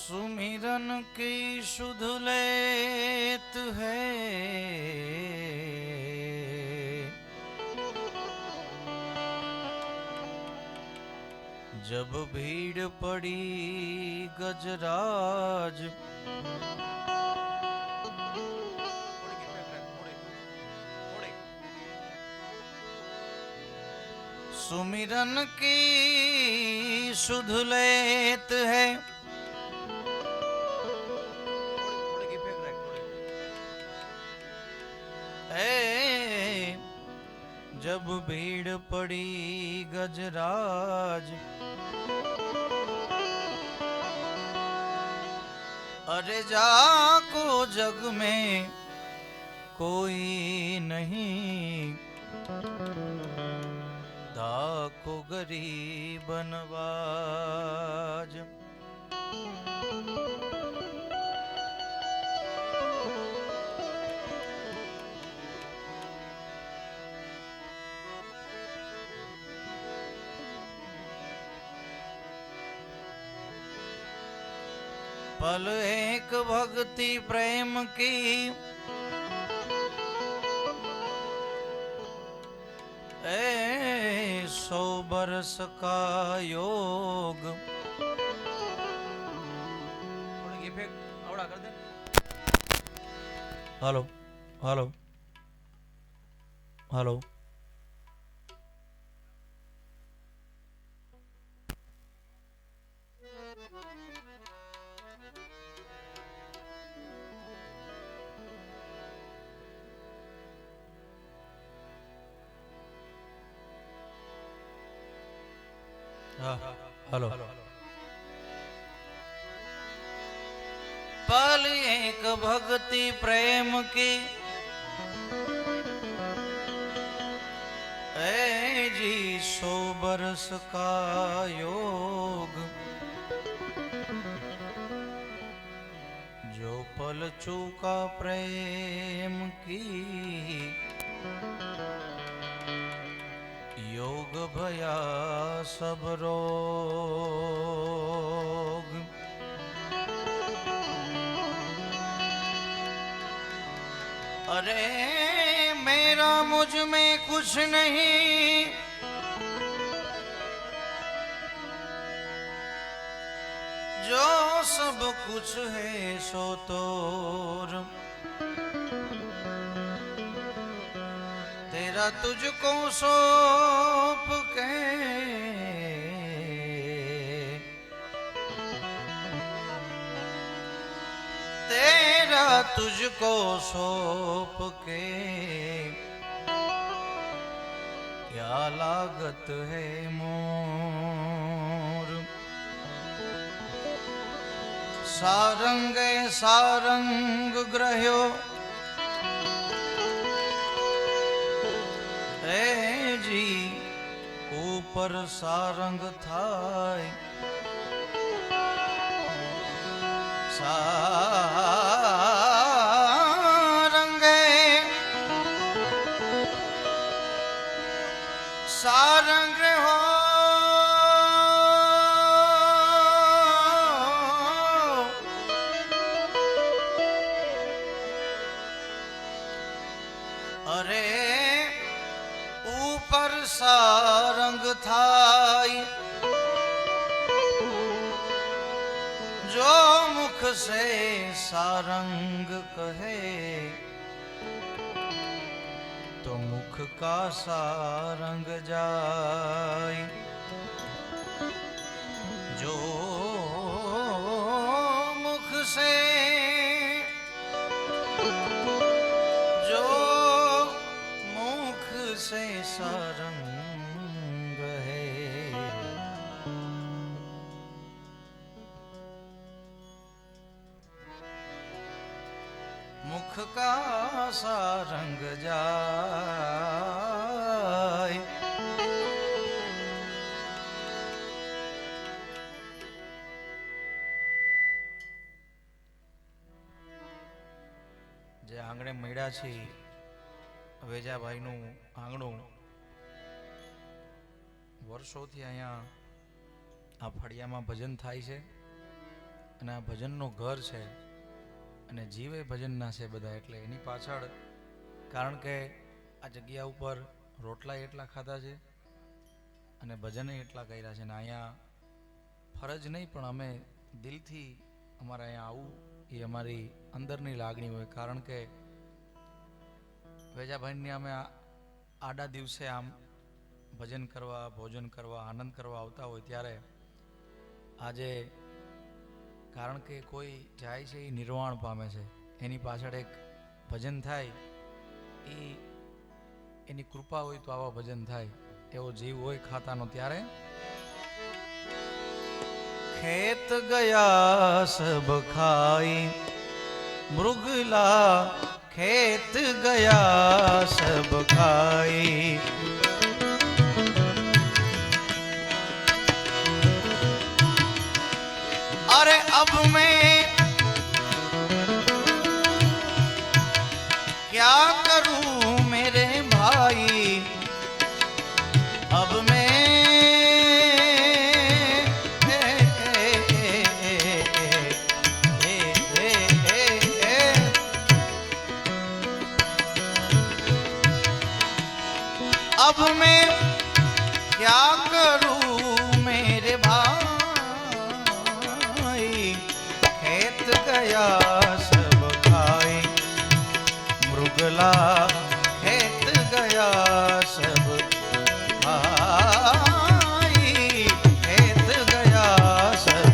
सुमिरन की सुध लेत है, जब भीड़ पड़ी गजराज। सुमिरन की सुध लेत है, जब भीड़ पड़ी गजराज। अरे जाको जग में कोई नहीं, दाको गरीब नवाज। पल एक भक्ति प्रेम की, ए 100 बरस का योग। कर दे। Hello hello hello. हेलो। पल एक भक्ति प्रेम की, ऐ जी 100 बरस का योग। जो पल चूका प्रेम की, योग भया सब रोग। अरे मेरा मुझ में कुछ नहीं, जो सब कुछ है सो तोर। तेरा तुझको सौंप के, तेरा तुझको सौंप के, क्या लागत है मोर। सारंग सारंग ग्रह्यो, ए जी ऊपर सारंग थाय। सारंगे सारंग हो, अरे ऊपर सारंग थाई, जो मुख से सारंग कहे, तो मुख का सारंग जाय। जो मुख से सारंग है, मुख का सारंग जाय। જે આંગણે મળ્યા છે વેજાભાઈનું આંગણું, વર્ષોથી અહીંયા આ ફળિયામાં ભજન થાય છે અને આ ભજનનું ઘર છે અને જીવે ભજનના છે બધા. એટલે એની પાછળ કારણ કે આ જગ્યા ઉપર રોટલા એટલા ખાધા છે અને ભજને એટલા કર્યા છે ને અહીંયા ફરજ નહીં પણ અમે દિલથી અમારે અહીંયા આવું એ અમારી અંદરની લાગણી હોય. કારણ કે વેજાભાઈને અમે આડા દિવસે આમ ભજન કરવા, ભોજન કરવા, આનંદ કરવા આવતા હોય ત્યારે આજે કારણ કે કોઈ જાય છે એ નિર્વાણ પામે છે, એની પાછળ એક ભજન થાય એ એની કૃપા હોય તો આવા ભજન થાય. એવો જીવ હોય ખાતાનો ત્યારે ખેત ગયા સબ ખાઈ મૃગલા, ખેત ગયા સબ ખાઈ. अरे अब मैं क्या करूं मेरे भाई, अब मैं क्या करूं मेरे भाई, खेत गया सब खाई मृगला, खेत गया सब खाई, खेत गया सब.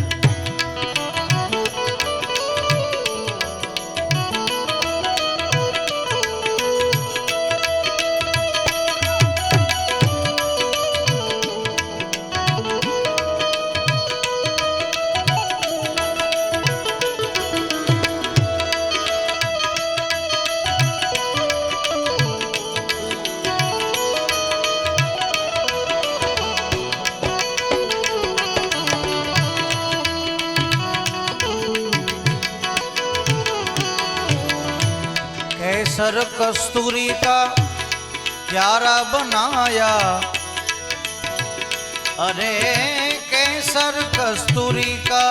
केसर कस्तूरी का क्यारा बनाया, अरे केसर कस्तूरी का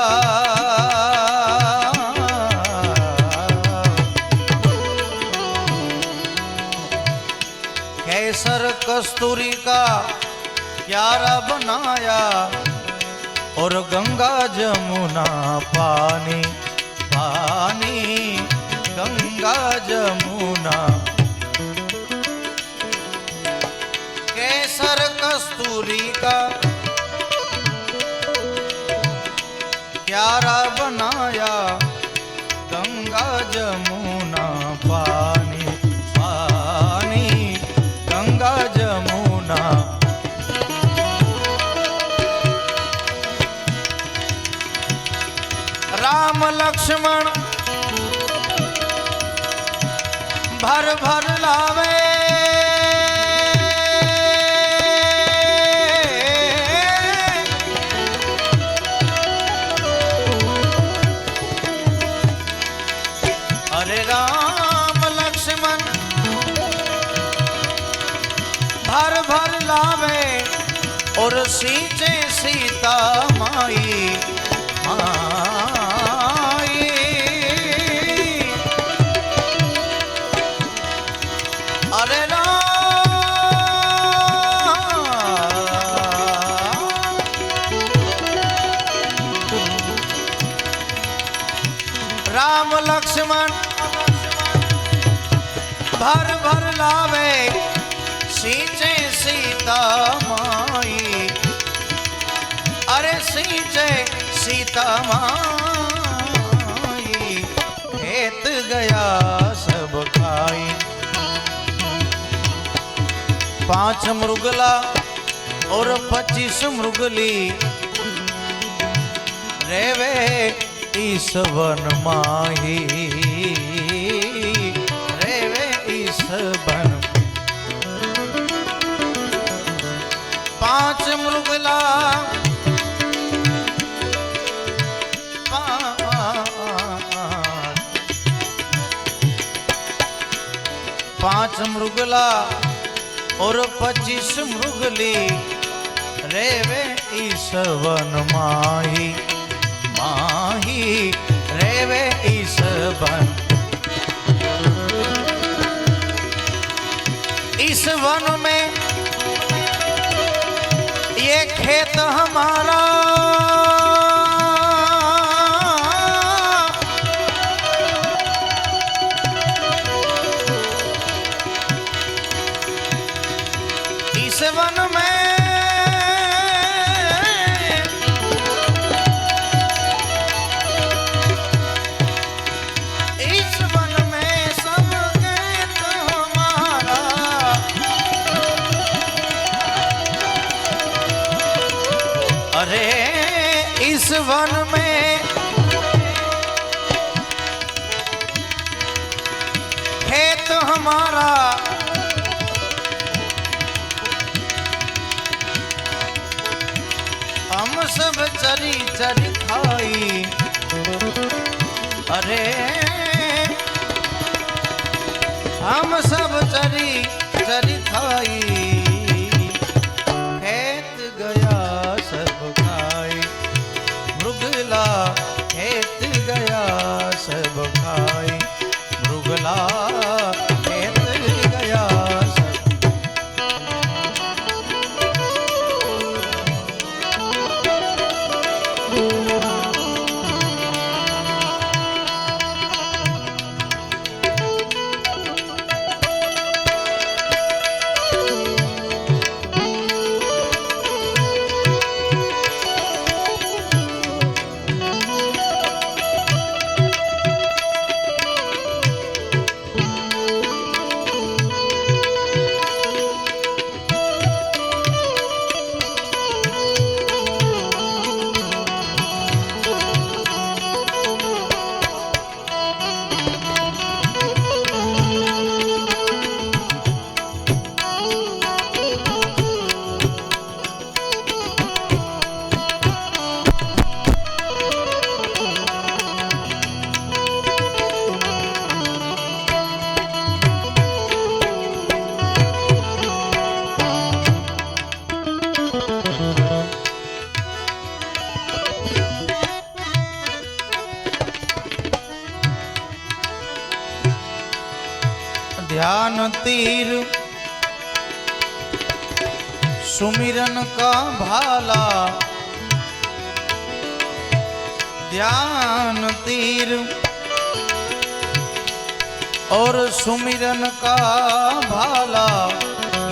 केसर कस्तूरी का क्यारा बनाया और गंगा जमुना पानी पानी, गंगा जमुना. केसर कस्तूरी का क्यारा बनाया, गंगा जमुना पानी पानी, गंगा जमुना. राम लक्ष्मण भर भर लावे, अरे राम लक्ष्मण भर भर लावे और सींचे सीता माई माई. अरे राम लक्ष्मण भर भर लावे, सींचे सीता माई, अरे सींचे सीता माई, खेत गया सब खाई. 5 मृगला और 25 मृगली रेवे इस वन माही, रेवे इस वन. 5 मृगला 5 मृगला और 25 मृगली रेवे इस वन माही माही, इस वन में खेत हमारा हम सब चरी चरी खाई। अरे हम सब चरी चरी खाई, खेत गया सब खाई। मृगला खेत गया सब खाई, मृगला खेत गया सब। ध्यान तीर सुमिरन का भाला, ध्यान तीर और सुमिरन का भाला,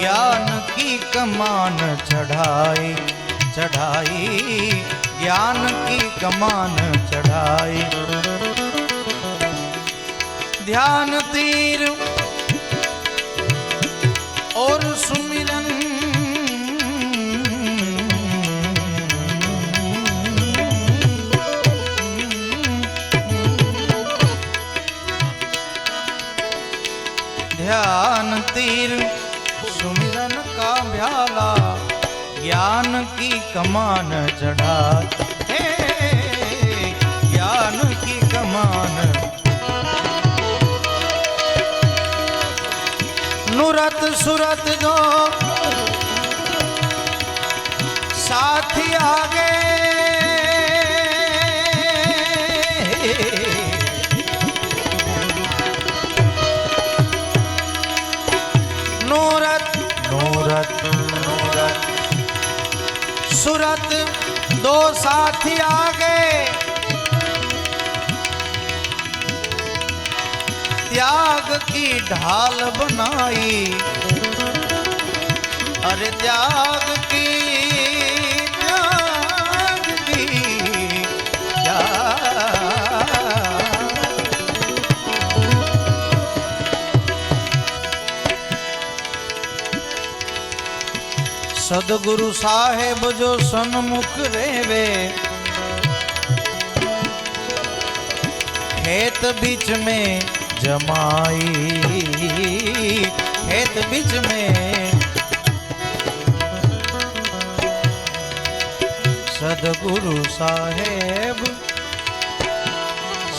ज्ञान की कमान चढ़ाई चढ़ाई, ज्ञान की कमान चढ़ाई। ध्यान तीर और सुमिरन ध्यान तीर सुमिरन का भ्याला, ज्ञान की कमान चढ़ा। ज्ञान की कमान नुरत सुरत जो साथी आगे, नूरत नूरत नूरत सुरत दो साथी आगे, त्याग की ढाल बनाई। अरे त्याग की सदगुरु साहेब जो सन्मुख रेवे, खेत बीच में जमाई, खेत बीच में सदगुरु साहेब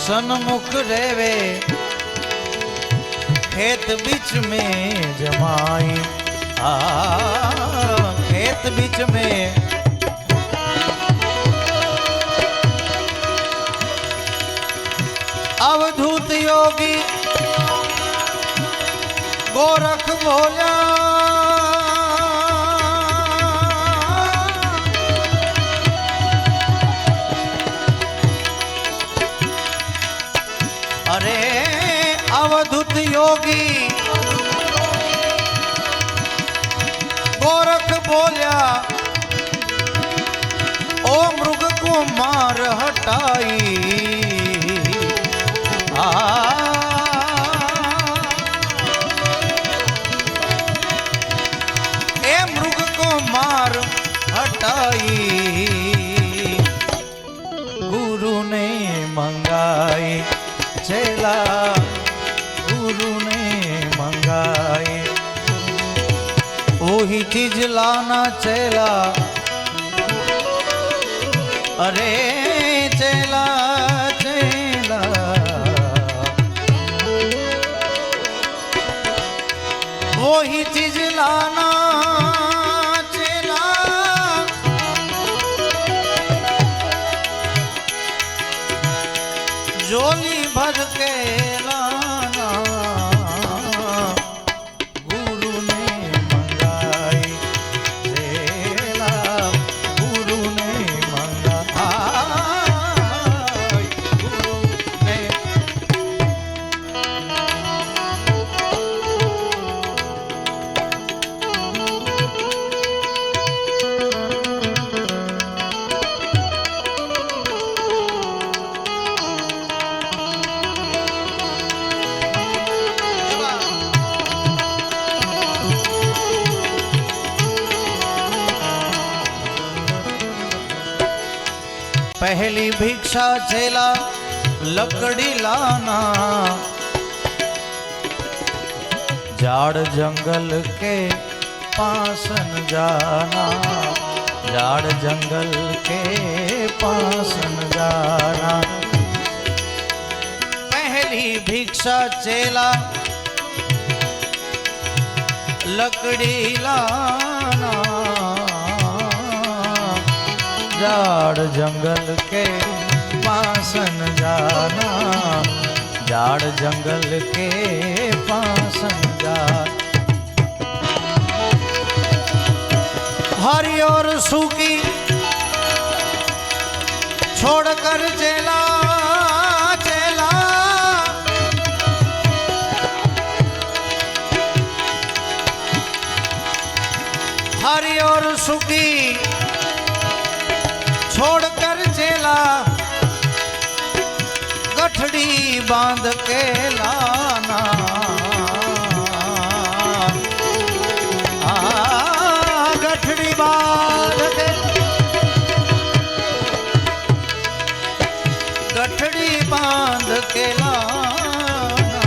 सन्मुख रेवे, खेत बीच में जमाई। खेत बीच में अवधूत योगी गोरख भोला, अरे अवधूत योगी गोरख बोलिया, ओ मृग को मार हटाई। ए मृग को मार हटाई, चीज लाना चेला, अरे चेला चेला, वही चीज लाना चेला, झोली भर के लाना, गुरु ने मंगाई चेला, गुरु ने मंगाई, गुरु ने। पहली भिक्षा चेला लकड़ी लाना, झाड़ जंगल के पास न जाना, झाड़ जंगल के पास न जाना। पहली भिक्षा चेला लकड़ी लाना, झाड़ जंगल के पास न जाना, झाड़ जंगल के पास न जाना। हरी और सूखी छोड़कर चेला चेला, हरी और सूखी छोड़कर चेला, गठड़ी बांध के लाना, गठड़ी बांध के, गठड़ी बांध के लाना,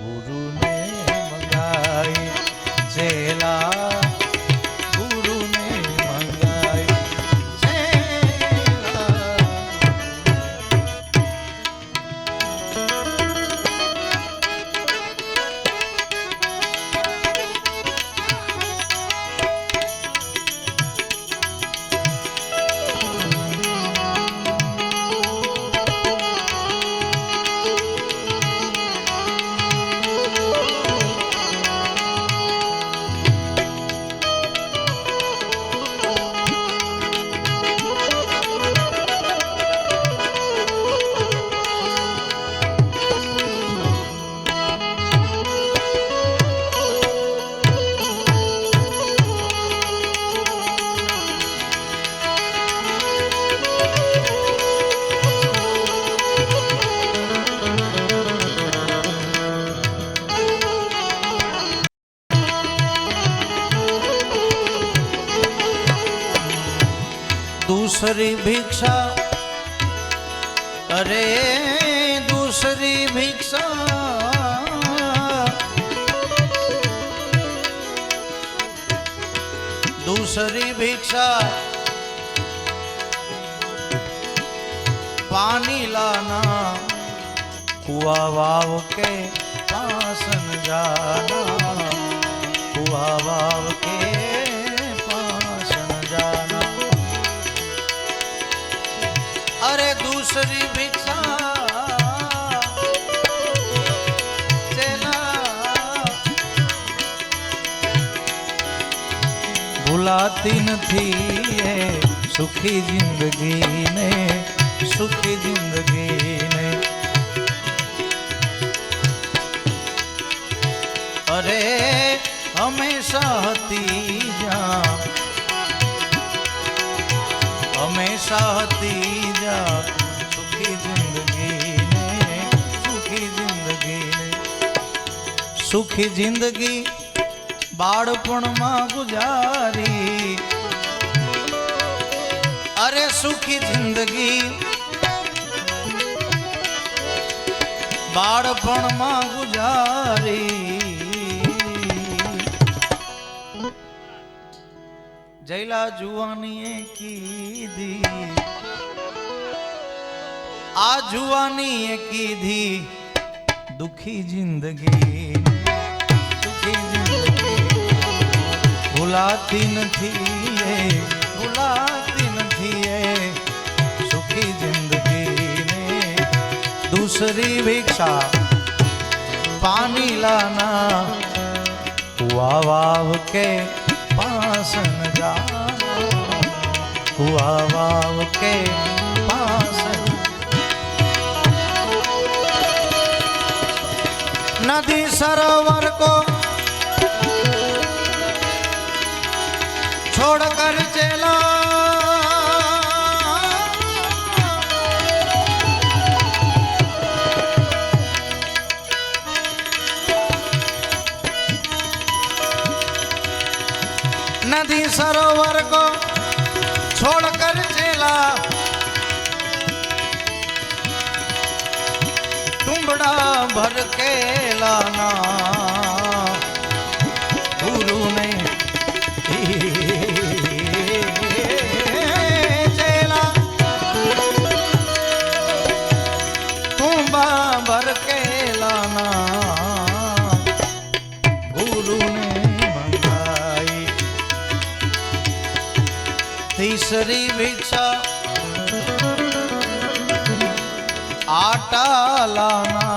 गुरु ने मंगाई चेला, गुरु ने मंगाई चेला। दूसरी भिक्षा, अरे दूसरी भिक्षा, दूसरी भिक्षा पानी लाना, कुआ वाव के पास न जाना, कुआ वाव के पास न जाना। अरे दूसरी भिक्षा चेला, भुलाती નથી એ સુખી જિંદગી ને, સુખી જિંદગી ને। અરે હંમેશા હતી જ્યાં, હંમેશા હતી જ્યાં, સુખી જિંદગી ને, સુખી જિંદગી ને। સુખી જિંદગી બાળપણમાં ગુજારી, अरे सुखी जिंदगी बाळपण में गुजारी जैला जुआनी कीधी आ जुआनी कीधी दुखी जिंदगी भूलाती નથી सुखी जिंदगी ने दूसरी भिक्षा पानी लाना हुआ वाव के पास न जाना हुआ वाव के पास नदी सरोवर को छोड़कर चला नदी सरोवर को छोड़कर चला टुंबड़ा भर के लाना गुरु ने चेला टुंबा भर के लाना गुरु ने मंगाई तीसरी भिक्षा आटा लाना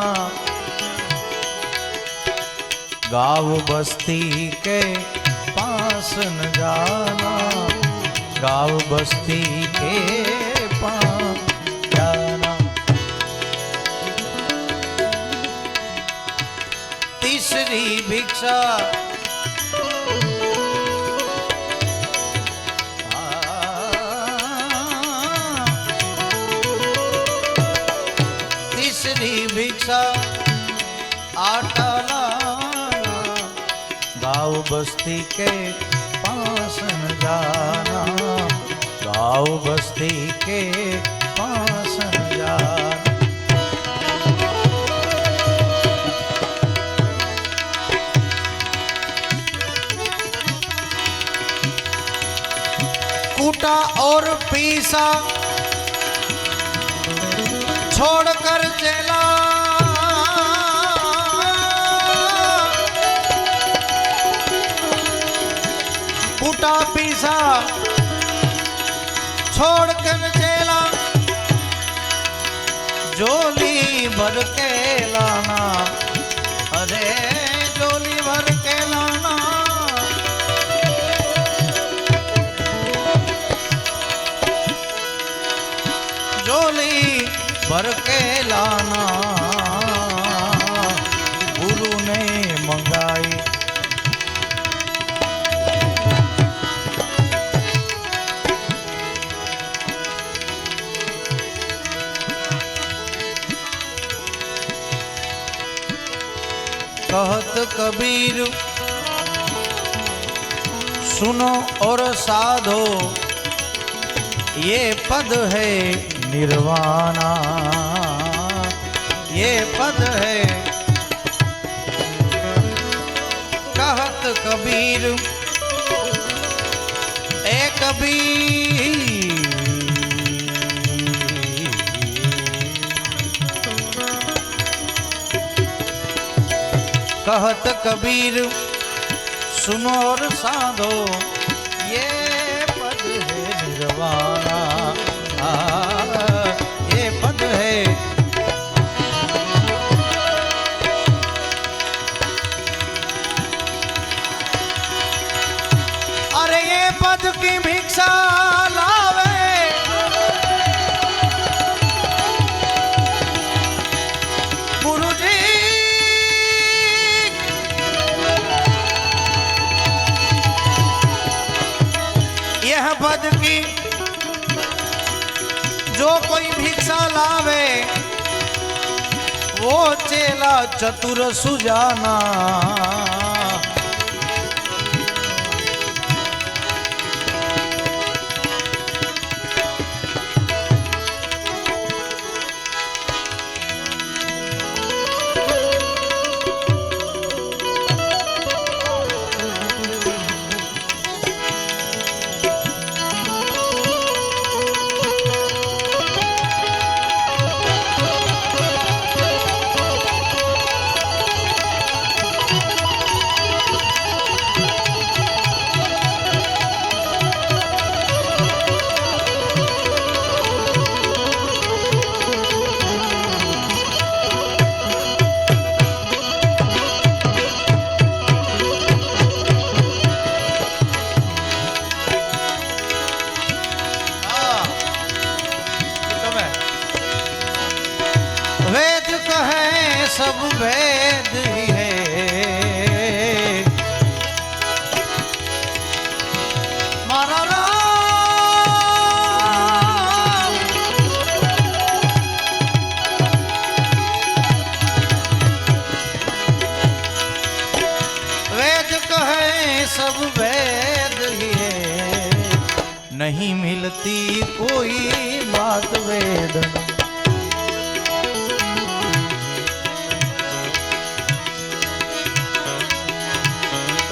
गाँव बस्ती के पास न जाना गाँव बस्ती के पास जाना तीसरी भिक्षा भिक्षा आटा लाना गाँव बस्ती के पास न जाना गाँव बस्ती के पास न जाना कूटा और पीसा छोड़कर चला कूटा पीसा छोड़कर चला झोली भर के लाना अरे झोली भर के लाना झोली भर के लाना गुरु ने मंगाई कहत कबीर सुनो और साधो ये पद है निर्वाणा ये पद है कहत कबीर ए कबीर कहत कबीर सुनो और साधो ये पद है निर्वाणा ये पद है अरे ये पद की भिक्षा लावे गुरुजी यह पद की जो कोई भिक्षा लावे वो चेला चतुर सुजाना सब भेद ही है। मारा राम वेद कहे सब भेद ही है, नहीं मिलती कोई बात वेद।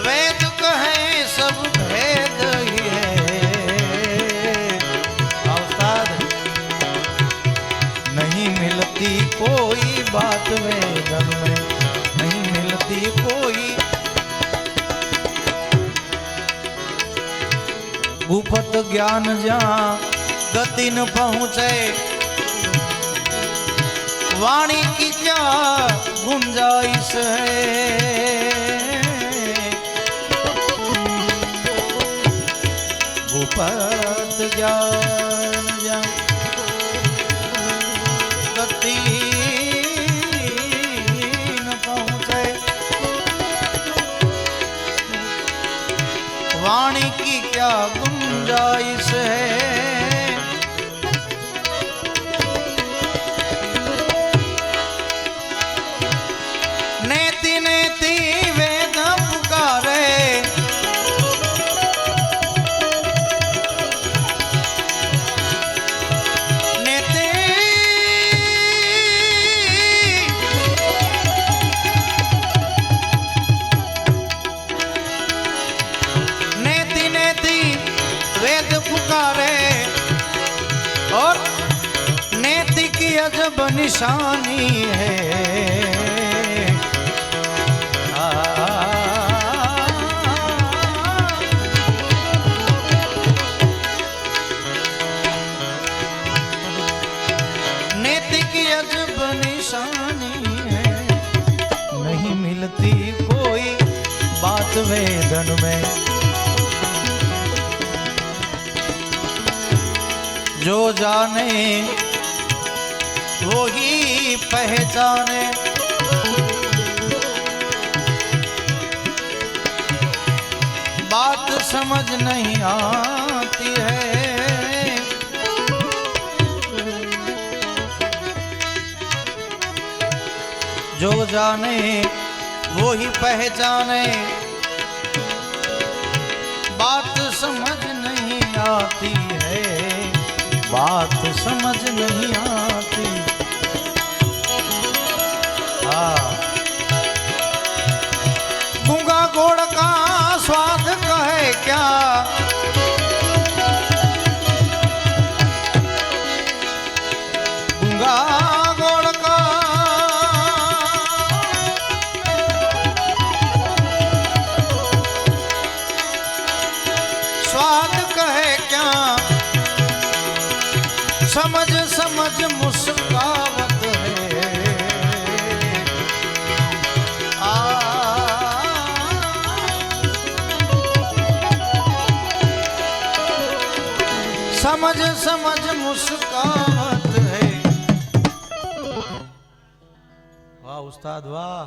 वेद कहे सब भेद ही है। अवतार नहीं मिलती कोई बात वेदन में, नहीं मिलती कोई। गुफत ज्ञान जहाँ गति न पहुँचे, वाणी की क्या गुंजाइश है। गुफत ज्ञान जहाँ गति न पहुँचे, वाणी की क्या गुंजाइश है। नेति नेति वेद पुकारे, नेति नेति नेति वेद पुकारे, और नेति की अजब निशानी है। नेति की अजब निशानी है, नहीं मिलती कोई बात वेदन में। जो जाने वो ही पहचाने, बात समझ नहीं आती है। जो जाने वो ही पहचाने, बात समझ नहीं आती है, बात समझ नहीं आती। गूंगा घोड़ का स्वाद कहे क्या, गूंगा घोड़ का स्वाद कहे क्या, समझ समझ मुस्कावत है। समझ समझ मुस्कावत है। वाह उस्ताद वाह।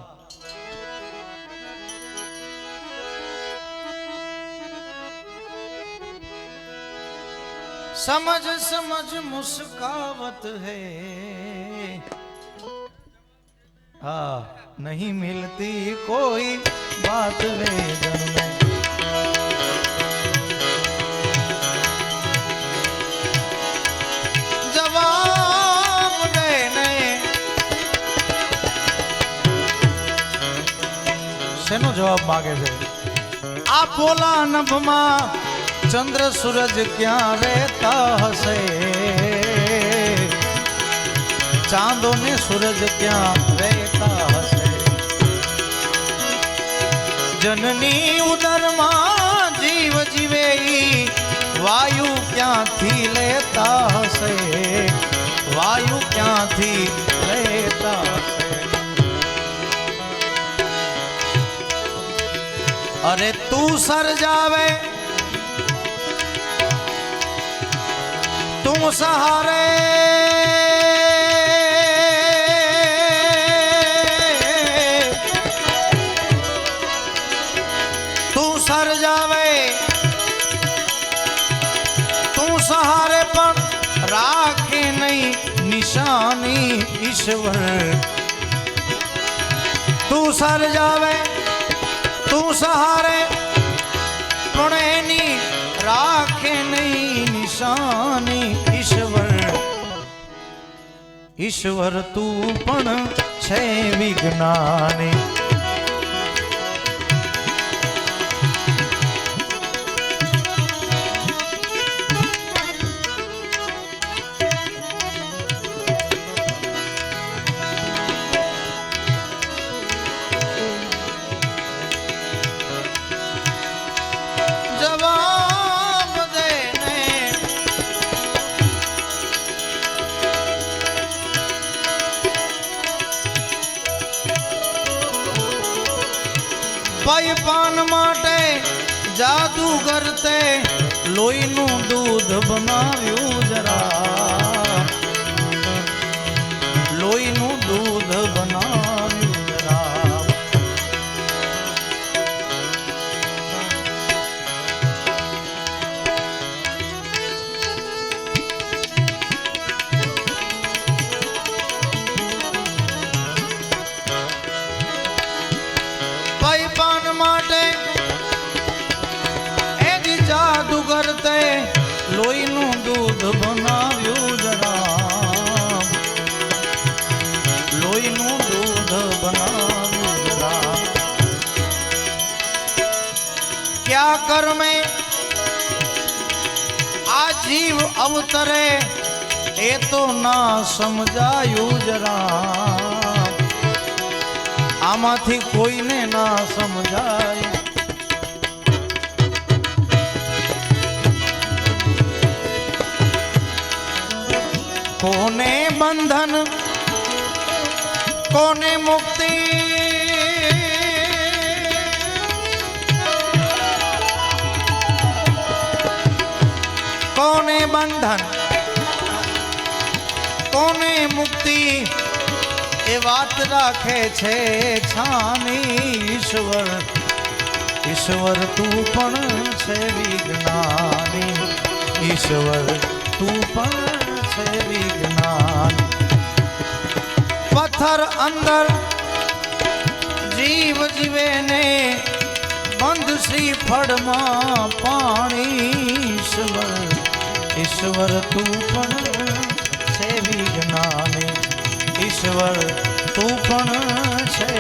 समझ समझ मुस्कावत है। हाँ नहीं मिलती कोई बात वेदन में। जवाब देने શેનો જવાબ માગે છે? આ પોલા નભમાં ચંદ્ર સૂરજ ક્યાં રહેતા હશે, ચાંદો ને સૂરજ ક્યાં રહેતા હશે, જનની ઉદરમાં જીવ જીવે વાયુ ક્યાંથી લેતા હશે, વાયુ ક્યાંથી લેતા હશે। अरे तू सर जावे तुम सहारे, ઈશ્વર તું સર્જાવે તું સહારે પણ એની રાખે નહીં નિશાની ઈશ્વર ઈશ્વર તું પણ છે વિજ્ઞાની ભાઈ પાન માટે જાદુગર તે લોહીનું દૂધ બનાવ્યું જરા લોહીનું દૂધ બનાવ્યું જરા ભાઈ પાન માટે એની જાદુગર તે લોહીનું દૂધ બનાવ્યું જરા લોહીનું દૂધ બનાવ્યું જરા ક્યાં કર્મે આ જીવ અવતરે એ તો ના સમજાયું જરા આમાંથી કોઈને ના સમજાય કોને બંધન કોને મુક્તિ કોને બંધન કોને મુક્તિ એ વાત રાખે છે છાની ઈશ્વર ઈશ્વર તું પણ છે વિજ્ઞાની ઈશ્વર તું પણ છે વિજ્ઞાન પથ્થર અંદર જીવ જીવે ને બંધ શ્રીફળમાં પાણી ઈશ્વર ઈશ્વર તું પણ છે વિજ્ઞાની ઈશ્વર તું પણ છે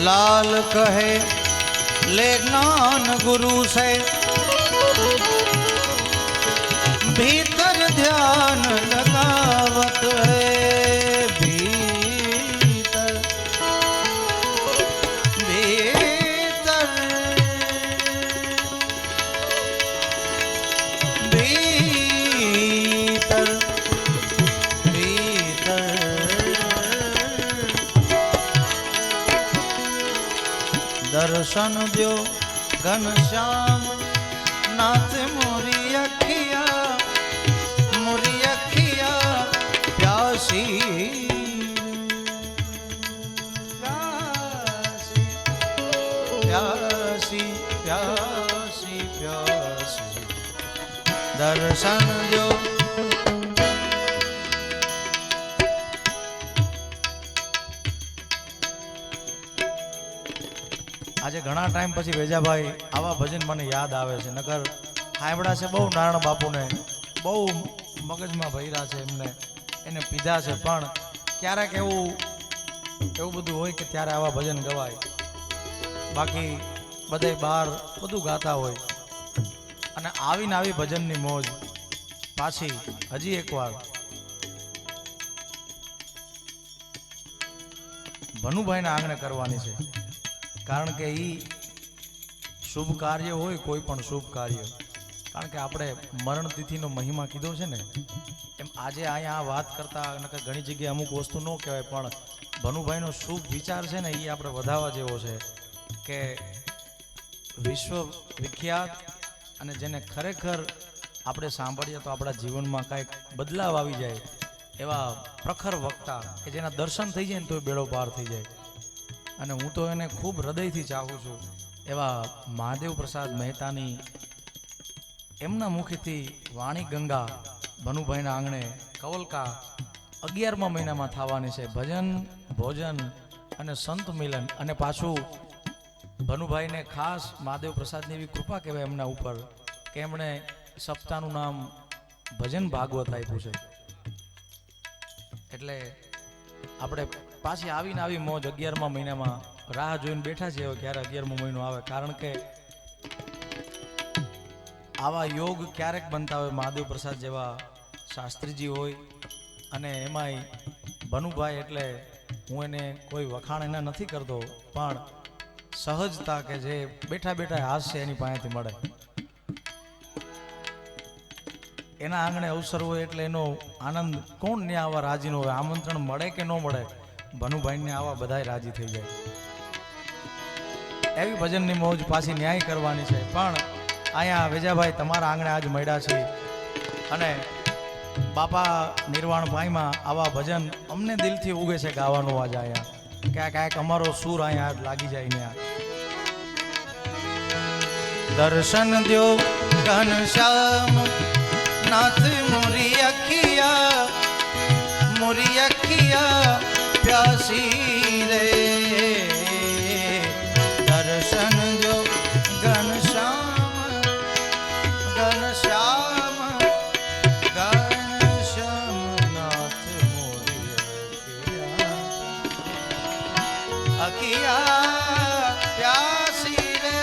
लाल कहे ले ज्ञान गुरु से भीतर ध्यान लगावत है भीतर भीतर भीतर दर्शन दो घनश्याम नाथ मोरी अखिया प्यासी प्यासी प्यासी प्यासी प्यासी दर्शन दो આજે ઘણા ટાઈમ પછી વેજાભાઈ આવા ભજન મને યાદ આવે છે નકર હાંભળા છે બહુ નારાયણ બાપુને બહુ મગજમાં ભર્યા છે એમને એને પીધા છે પણ ક્યારેક એવું બધું હોય કે ત્યારે આવા ભજન ગવાય બાકી બધાય બહાર બધું ગાતા હોય અને આવીને આવી ભજનની મોજ પાછી હજી એકવાર ભનુભાઈના આંગણે કરવાની છે કારણ કે એ શુભ કાર્ય હોય કોઈ પણ શુભ કાર્ય કારણ કે આપણે મરણ તિથિનો મહિમા કીધો છે ને, એમ આજે અહીંયા આ વાત કરતા ઘણી જગ્યાએ અમુક વસ્તુ ન કહેવાય, પણ ભનુભાઈનો શુભ વિચાર છે ને એ આપણે વધારવા જેવો છે કે વિશ્વ વિખ્યાત અને જેને ખરેખર આપણે સાંભળીએ તો આપણા જીવનમાં કાંઈક બદલાવ આવી જાય એવા પ્રખર વક્તા કે જેના દર્શન થઈ જાય ને તો બેડો પાર થઈ જાય. અને હું તો એને ખૂબ હૃદયથી ચાહું છું એવા મહાદેવ પ્રસાદ મહેતાની એમના મુખેથી વાણી ગંગા ભનુભાઈના આંગણે કવલકા 11મા મહિનામાં થવાની છે. ભજન ભોજન અને સંત મિલન. અને પાછું ભનુભાઈને ખાસ મહાદેવ પ્રસાદની એવી કૃપા કહેવાય એમના ઉપર કે એમણે સપ્તાહનું નામ ભજન ભાગવત આપ્યું છે. એટલે આપણે પાછી આવીને આવી મોજ 11મા મહિનામાં રાહ જોઈને બેઠા છીએ ક્યારે 11મો મહિનો આવે, કારણ કે આવા યોગ ક્યારેક બનતા હોય. મહાદેવ પ્રસાદ જેવા શાસ્ત્રીજી હોય અને એમાંય ભનુભાઈ, એટલે હું એને કોઈ વખાણ એના નથી કરતો, પણ સહજતા કે જે બેઠા બેઠા હાસ્ય એની પાસેથી મળે. એના આંગણે અવસર હોય એટલે એનો આનંદ કોણ ને આવા રાજી ન હોય. આમંત્રણ મળે કે ન મળે, ભનુભાઈને આવા બધાય રાજી થઈ જાય. એવી ભજનની મોજ પાછી ન્યાય કરવાની છે. પણ અહીંયા વેજાભાઈ તમારા આંગણે આજ મળ્યા છે અને બાપા નિર્વાણ ભાઈમાં આવા ભજન અમને દિલથી ઉગે છે ગાવાનું. આજ અહીંયા ક્યાંક અમારો સૂર અહીંયા લાગી જાય ત્યાં. દર્શન દ્યો ઘનશ્યામ નાથ મોરી અખિયા પ્યાસી રે. દર્શન દ્યો ઘનશ્યામ નાથ મોરી અખિયા પ્યાસી રે.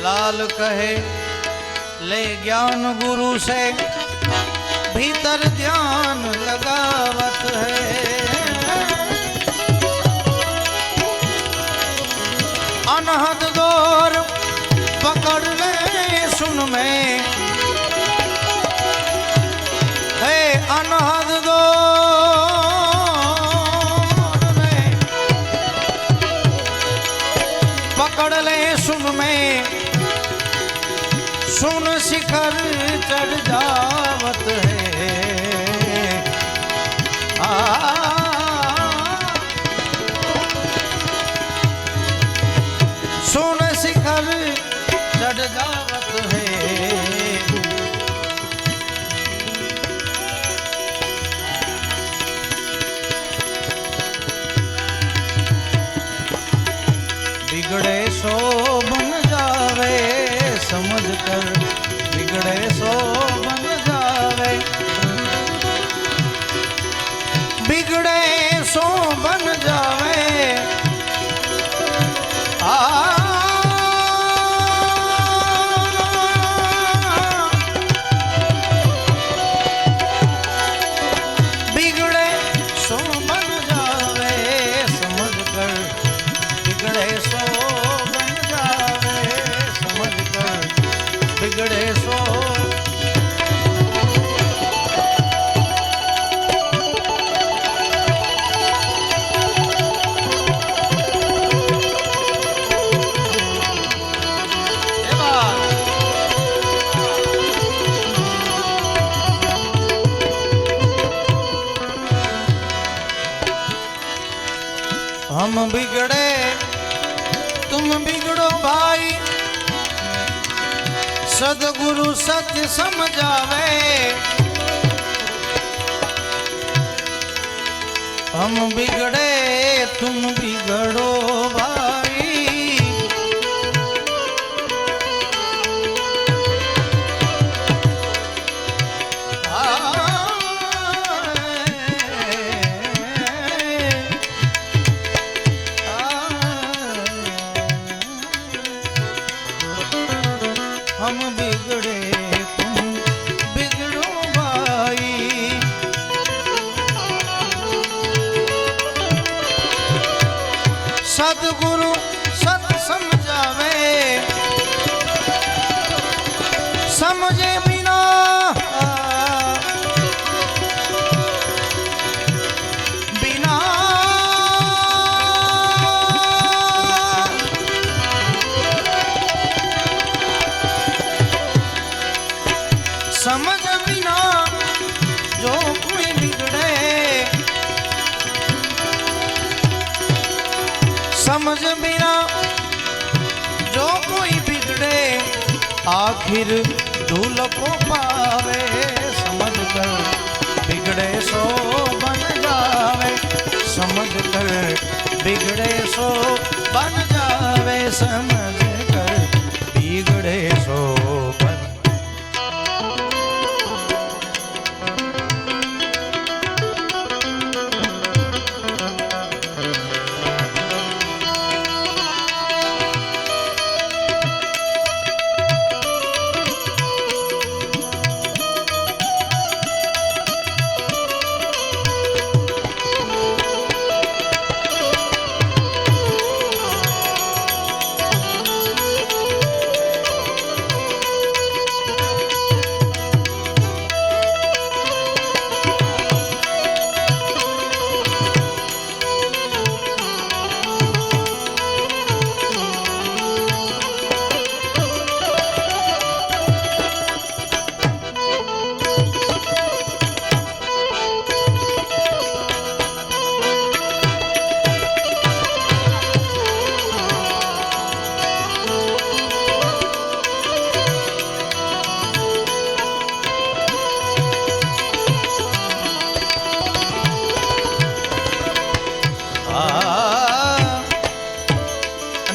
लाल कहे ले ज्ञान गुरु से भीतर ध्यान लगावत है. अनहद दौर पकड़ ले सुन में है. अनहद दौर में पकड़ ले सुन में. सुन शिखर चढ़ जावत है. सुन शिखर चढ़ जावत है. बिगड़े सो बन जावे समझ कर. बिगड़े सो बन जावे. बिगड़े सो बन जावे. बिगड़े सो बन जावे समझ कर. बिगड़े सो बन जावे समझ कर. बिगड़े सो हम बिगड़े तुम बिगड़ो भाई. सदगुरु सत्य समझावे. हम बिगड़े तुम बिगड़ो भाई. हम बिगड़े तुम बिगड़ो भाई। सतगुरु सत समझावे, समझे बिना बिना समझ बिना जो कोई बिगड़े, समझ बिना जो कोई बिगड़े आखिर धूल को पावे। समझ कर बिगड़े सो बन जावे, समझ कर बिगड़े सो बन जावे, समझ कर बिगड़े सो बन।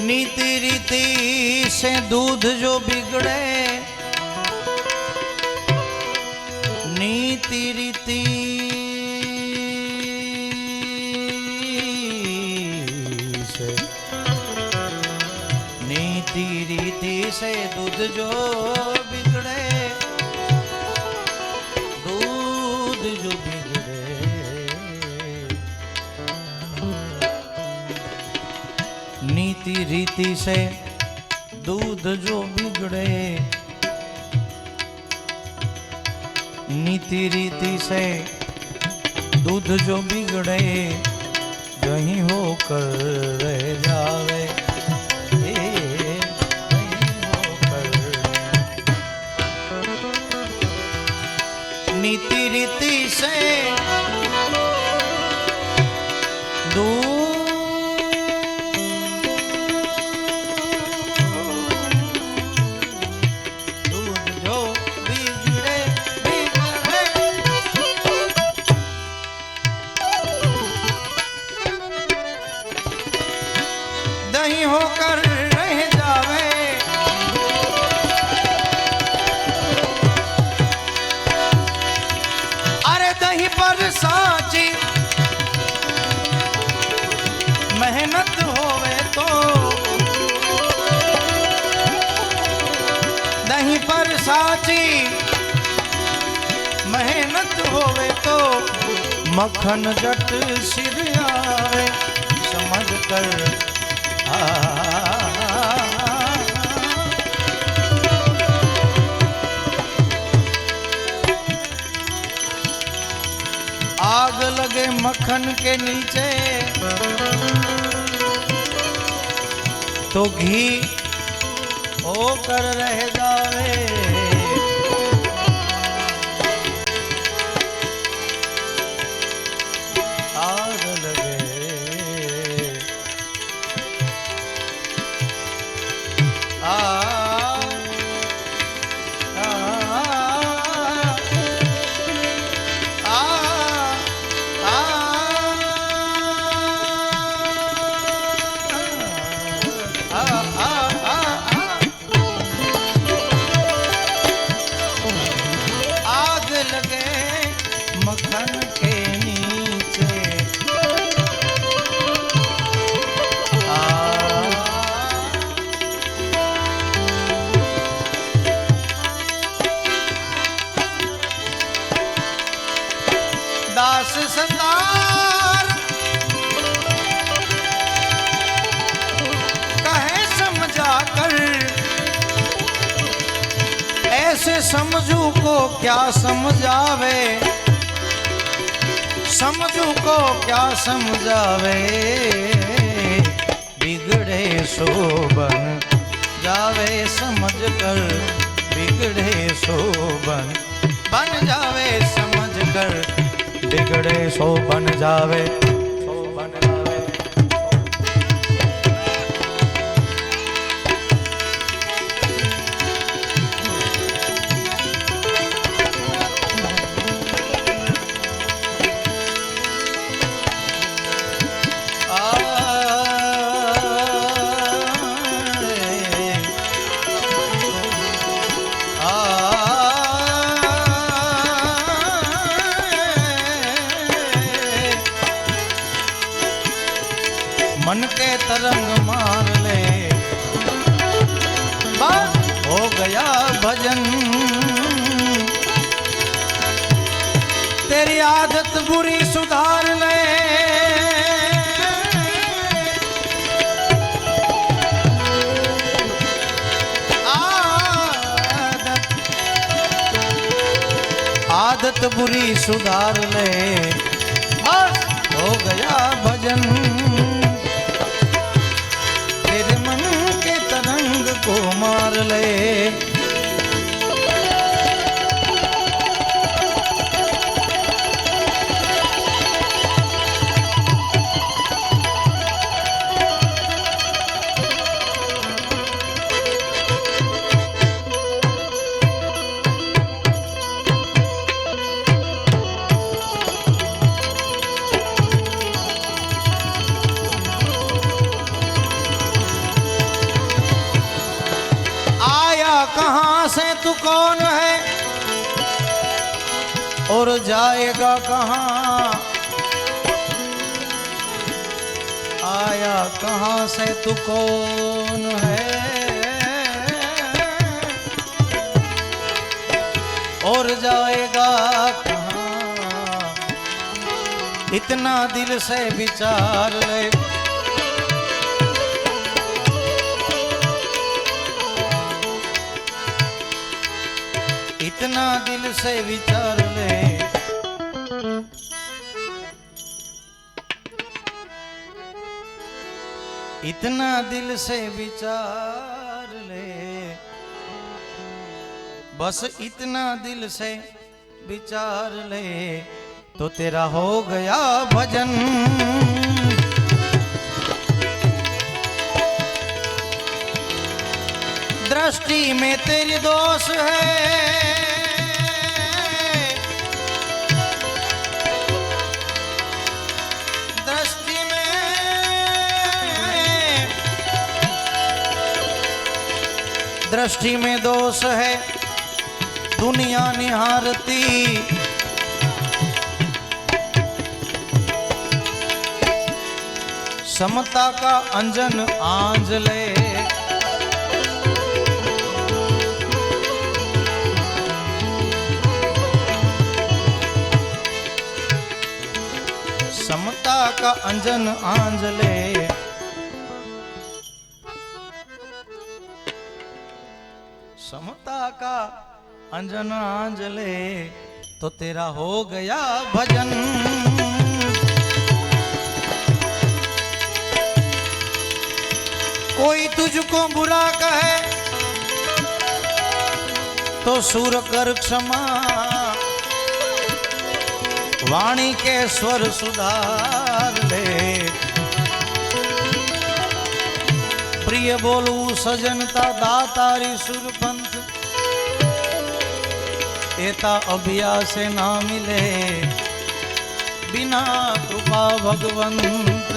नीति रीति से दूध जो बिगड़े, नीति रीति से, नीति रीति से दूध जो बिगड़े, दूध जो बिगड़े, नीति रीति से दूध जो बिगड़े, नीति रीति से दूध जो बिगड़े, यहीं होकर रह जावे, यहीं होकर। नीति रीति से दूध नहीं होकर रह जावे, अरे दही पर साची मेहनत होवे तो, दही पर साची मेहनत होवे तो मक्खन जट सिर आवे। समझ कर आग लगे मक्खन के नीचे तो घी होकर रह जावे, आग लगे आग लगे मक्खन के नीचे, समझू को क्या समझावे, समझू को क्या समझावे, बिगड़े सो बन जावे समझ कर, बिगड़े सो बन जावे समझ कर, बिगड़े सो बन जावे, सो बन जावे। मन के तरंग मार ले, हो गया भजन, तेरी आदत बुरी सुधार ले, आदत बुरी सुधार ले, हो गया भजन, तेरे मन के तरंग को मार ले। कहां से तू कौन है और जाएगा कहां, आया कहां से तू कौन है और जाएगा कहां, इतना दिल से विचार ले, इतना दिल से विचार ले, इतना दिल से विचार ले, बस इतना दिल से विचार ले, तो तेरा हो गया भजन। दृष्टि में तेरी दोष है, दृष्टि में दोष है, दुनिया निहारती, समता का अंजन आंज ले, समता का अंजन आंज ले, समता का अंजन आंज ले, तो तेरा हो गया भजन। कोई तुझको बुरा कहे तो सुर कर क्षमा, वाणी के स्वर सुधार ले, प्रिय बोलू सजनता दातारी सुरपंथ, एता अभ्यास ना मिले बिना कृपा भगवंत।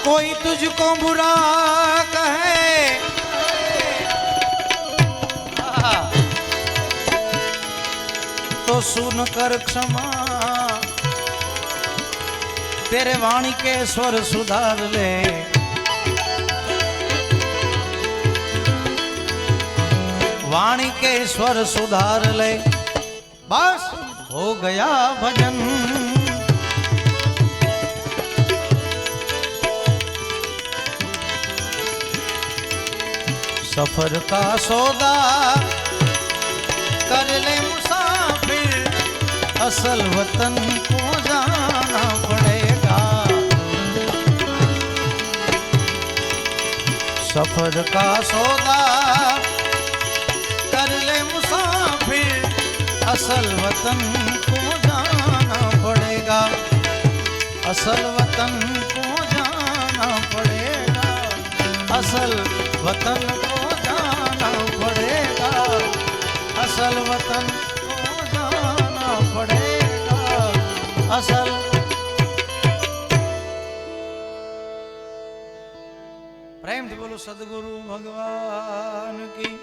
कोई तुझको बुरा कहे तो सुन कर क्षमा, तेरे वाणी के स्वर सुधार ले, वाणी के स्वर सुधार ले, बस हो गया भजन। सफर का सौदा कर ले मुसाफिर, असल वतन को जाना पड़ेगा। सफर का सौदा कर ले मुसाफिर, असल वतन को जाना पड़ेगा। असल वतन को जाना पड़ेगा। असल वतन को जाना पड़ेगा। असल वतन को जाना पड़ेगा। असल प्रेम से बोलो सदगुरु भगवान की।